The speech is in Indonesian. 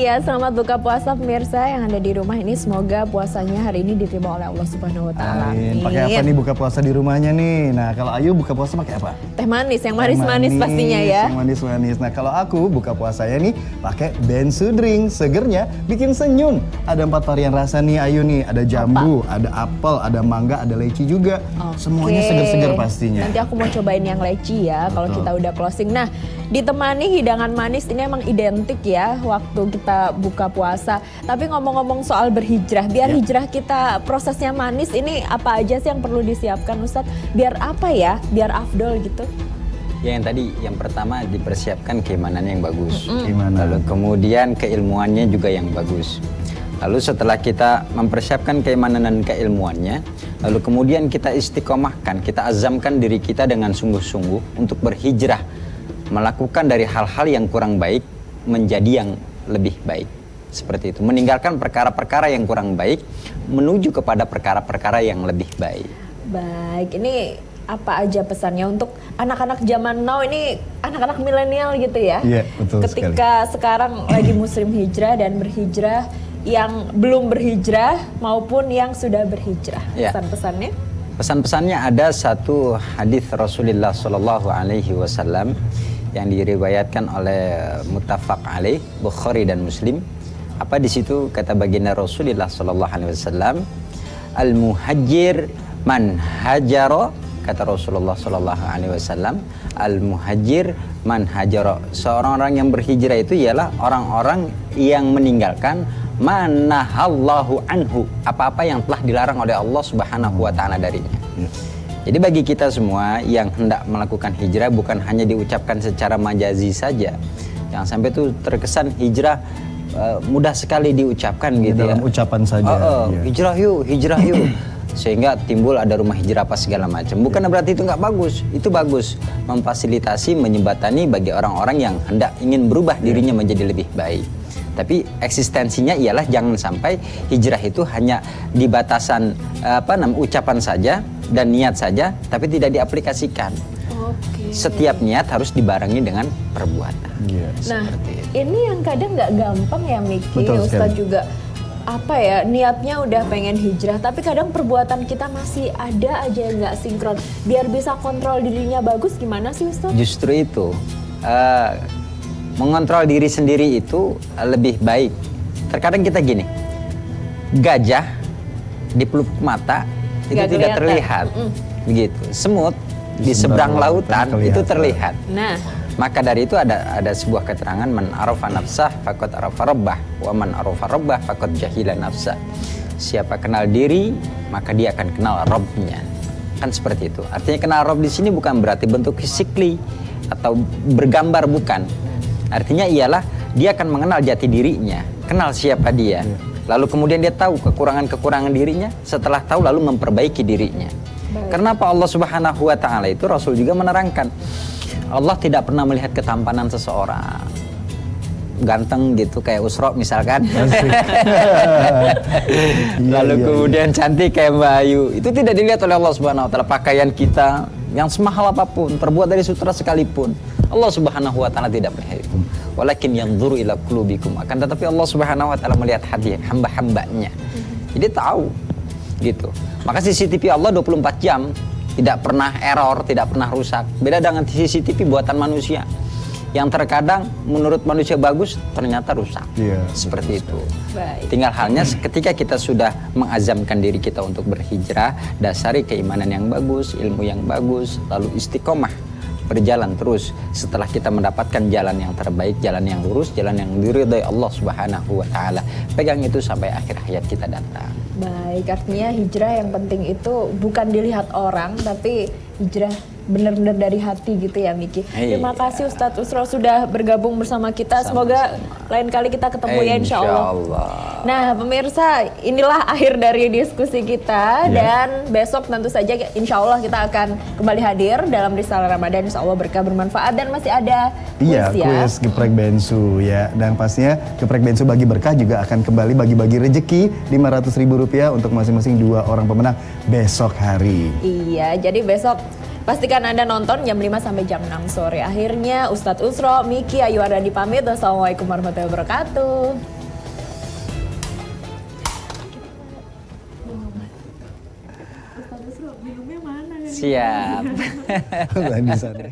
Iya, selamat buka puasa pemirsa yang ada di rumah ini. Semoga puasanya hari ini diterima oleh Allah Subhanahu wa taala. Amin. Pakai apa nih buka puasa di rumahnya nih? Nah, kalau Ayu buka puasa pakai apa? Teh manis, yang manis-manis pastinya ya. Yang manis-manis. Nah, kalau aku buka puasanya nih pakai bensu drink. Segernya bikin senyum. Ada 4 varian rasa nih Ayu nih. Ada jambu, ada apel, ada mangga, ada leci juga. Semuanya seger-seger pastinya. Nanti aku mau cobain yang leci ya kalau kita udah closing. Nah, ditemani hidangan manis ini emang identik ya waktu kita buka puasa. Tapi ngomong-ngomong soal berhijrah, biar hijrah kita prosesnya manis, ini apa aja sih yang perlu disiapkan Ustadz? Biar apa ya? Biar afdol gitu. Ya, yang pertama dipersiapkan keimanannya yang bagus. Gimana? Lalu kemudian keilmuannya juga yang bagus. Lalu setelah kita mempersiapkan keimanan dan keilmuannya, lalu kemudian kita istiqomahkan, kita azamkan diri kita dengan sungguh-sungguh untuk berhijrah, melakukan dari hal-hal yang kurang baik menjadi yang lebih baik. Seperti itu, meninggalkan perkara-perkara yang kurang baik menuju kepada perkara-perkara yang lebih baik. Baik, ini apa aja pesannya untuk anak-anak zaman now ini, anak-anak milenial gitu ya? Iya, betul Ketika sekarang lagi musim hijrah dan berhijrah, yang belum berhijrah maupun yang sudah berhijrah. Pesan-pesannya? Pesan-pesannya ada satu hadis Rasulullah Shallallahu Alaihi Wasallam yang diriwayatkan oleh muttafaq alaih Bukhari dan Muslim. Apa di situ kata baginda Rasulullah Shallallahu Alaihi Wasallam, al muhajir man hajaro, kata Rasulullah Shallallahu Alaihi Wasallam, al muhajir man hajaro, seorang orang yang berhijrah itu ialah orang-orang yang meninggalkan manahallahu anhu, apa-apa yang telah dilarang oleh Allah Subhanahu wa taala darinya. Jadi bagi kita semua yang hendak melakukan hijrah, bukan hanya diucapkan secara majazi saja. Jangan sampai itu terkesan hijrah mudah sekali diucapkan gitu dalam ya. ucapan saja. Hijrah yuk, hijrah yuk. Sehingga timbul ada rumah hijrah apa segala macam. Bukan berarti itu nggak bagus. Itu bagus, memfasilitasi, menjembatani bagi orang-orang yang hendak ingin berubah dirinya menjadi lebih baik. Tapi eksistensinya ialah jangan sampai hijrah itu hanya di batasan ucapan saja dan niat saja, tapi tidak diaplikasikan. Setiap niat harus dibarengi dengan perbuatan. Nah, ini yang kadang nggak gampang ya Miki, Ustadz juga niatnya udah pengen hijrah, tapi kadang perbuatan kita masih ada aja yang nggak sinkron. Biar bisa kontrol dirinya bagus, gimana sih Ustadz? Justru itu. Mengontrol diri sendiri itu lebih baik. Terkadang kita gini, gajah di pelupuk mata itu tidak terlihat, begitu. Semut di seberang lautan itu terlihat. Nah, maka dari itu ada sebuah keterangan, man arafa nafsah faqad arafa rabbah, wa man arafa rabbah faqad jahila nafsah. Siapa kenal diri, maka dia akan kenal Rabbnya. Kan seperti itu. Artinya kenal Rabb di sini bukan berarti bentuk fisikly atau bergambar, bukan. Artinya ialah dia akan mengenal jati dirinya, kenal siapa dia. Lalu kemudian dia tahu kekurangan-kekurangan dirinya, setelah tahu lalu memperbaiki dirinya. Kenapa Allah Subhanahu wa taala itu, Rasul juga menerangkan, Allah tidak pernah melihat ketampanan seseorang. Ganteng gitu kayak Usra misalkan. Lalu kemudian cantik kayak Mbak Ayu. Itu tidak dilihat oleh Allah Subhanahu wa taala. Pakaian kita yang semahal apapun, terbuat dari sutra sekalipun, Allah Subhanahu wa taala tidak melihat itu. Walakin yanzuru ila qulubikum. Akan tetapi Allah Subhanahu wa taala melihat hati hamba-hambanya. Jadi tahu gitu. Maka CCTV Allah 24 jam, tidak pernah error, tidak pernah rusak. Beda dengan CCTV buatan manusia yang terkadang menurut manusia bagus ternyata rusak. Seperti itu. Tinggal halnya ketika kita sudah mengazamkan diri kita untuk berhijrah, dasari keimanan yang bagus, ilmu yang bagus, lalu istiqomah, berjalan terus. Setelah kita mendapatkan jalan yang terbaik, jalan yang lurus, jalan yang diridhai Allah Subhanahu wa taala, pegang itu sampai akhir hayat kita datang. Baik, artinya hijrah yang penting itu bukan dilihat orang, tapi hijrah benar-benar dari hati gitu ya Miki. Terima kasih Ustadz Usra sudah bergabung bersama kita. Semoga lain kali kita ketemu ya insya Allah. Nah pemirsa, inilah akhir dari diskusi kita. Dan besok tentu saja insya Allah kita akan kembali hadir dalam Risalah Ramadan. Insya Allah berkah bermanfaat dan masih ada kuis geprek bensu ya. Dan pastinya geprek bensu bagi berkah juga akan kembali bagi-bagi rezeki Rp500.000 untuk masing-masing 2 orang pemenang besok hari. Iya, jadi besok pastikan Anda nonton jam 5 sampai jam 6 sore. Akhirnya Ustadz Usra, Miki, Ayu Ardani pamit. Wassalamualaikum warahmatullahi wabarakatuh. minumnya mana? Siap. Di sana.